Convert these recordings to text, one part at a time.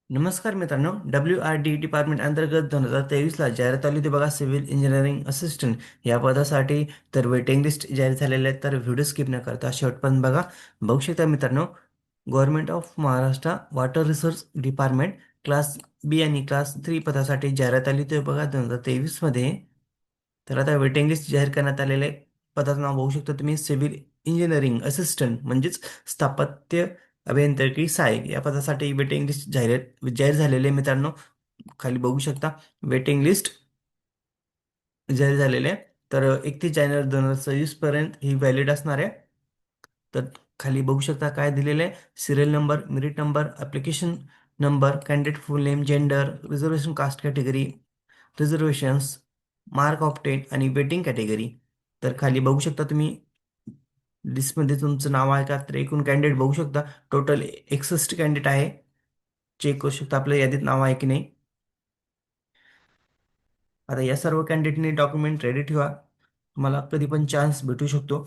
नमस्कार मित्रांनो, WRD department अंतर्गत 2023ला जाहिरात आली होती बघा, सिव्हिल इंजिनिअरिंग असिस्टंट या पदासाठी. तर वेटिंग लिस्ट जाहीर झालेले आहेत, तर व्हिडिओ स्किप न करता शेवटपर्यंत बघा. बघू शकता मित्रांनो, government of Maharashtra water resource department class B आणि क्लास 3 पदासाठी जाहिरात आली होती बघा 2023मध्ये. तर आता वेटिंग लिस्ट जाहीर करण्यात आलेले पदाचं नाव बघू शकता तुम्ही, सिव्हिल इंजिनिअरिंग असिस्टंट म्हणजेच स्थापत्य अभियांत्रिकी सहाय्यक या पदासाठी वेटिंग लिस्ट जाहीर झालेले आहे मित्रांनो. खाली बघू शकता वेटिंग लिस्ट जाहीर झालेले आहे. तर 31 जानेवारी 2026 पर्यंत ही व्हॅलिड असणार आहे. तर खाली बघू शकता काय दिलेलं आहे: serial number, merit number, application number, candidate full name, gender, reservation caste category, reservations, mark of 10 आणि वेटिंग कॅटेगरी. तर खाली बघू शकता तुम्ही लिस्टमध्ये तुमचं नाव आहे का. तर एकूण कॅन्डिडेट बघू शकता, टोटल 61 कॅन्डिडेट आहे. चेक करू शकता आपल्या यादीत नाव आहे की नाही. आता या सर्व कॅन्डिडेटने डॉक्युमेंट रेडी ठेवा, तुम्हाला कधी पण चान्स भेटू शकतो.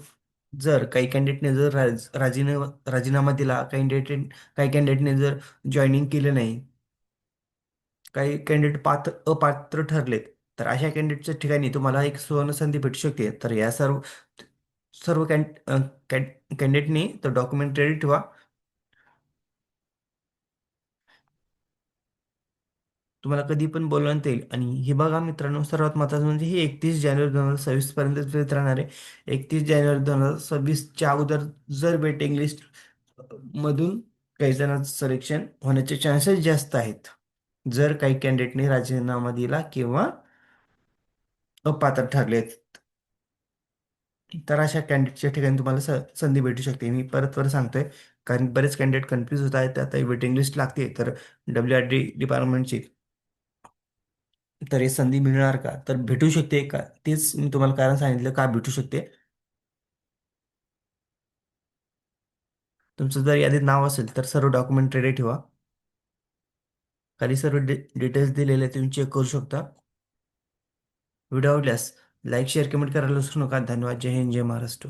जर काही कॅन्डिडेटने जर राजीनामा दिला, काही कॅन्डिडेटने जर जॉईनिंग केलं नाही, काही कॅन्डिडेट अपात्र ठरलेत, तर अशा कॅन्डिडेटच्या ठिकाणी तुम्हाला एक सुवर्ण संधी भेटू शकते. तर या सर्व सर्व कॅन्डिडेटनी तर डॉक्युमेंट रेडी ठेवा. तुम्हाला कधी पण बोलवण्यात येईल. आणि हे बघा मित्रांनो, सर्वात महत्त्वाचं म्हणजे हे 31 जानेवारी 2026 पर्यंत फिरत राहणार आहे. 31 जानेवारी 2026च्या अगोदर जर वेटिंग लिस्ट मधून काही जणांचं सिलेक्शन होण्याचे चान्सेस जास्त आहेत, जर काही कॅन्डिडेटने राजीनामा दिला किंवा अपात्र ठरलेत. तर अशा कॅन्डिडेटच्या ठिकाणी तुम्हाला संधी भेटू शकते. मी परत परत सांगतोय, कारण बरेच कॅन्डिडेट कन्फ्यूज होत आहेत. आता वेटिंग लिस्ट लागते तर WRD डिपार्टमेंटची. तर हे संधी मिळणार का, तर भेटू शकते का, तेच मी तुम्हाला कारण सांगितलं का भेटू शकते. तुमचं जर यादीत नाव असेल तर सर्व डॉक्युमेंट रेडी ठेवा. खाली सर्व डिटेल्स दिलेले आहेत, तुम्ही चेक करू शकता. व्हिडिओ आवडल्यास लाईक शेअर कमेंट करायला विसरू नका. धन्यवाद. जय हिंद, जय महाराष्ट्र.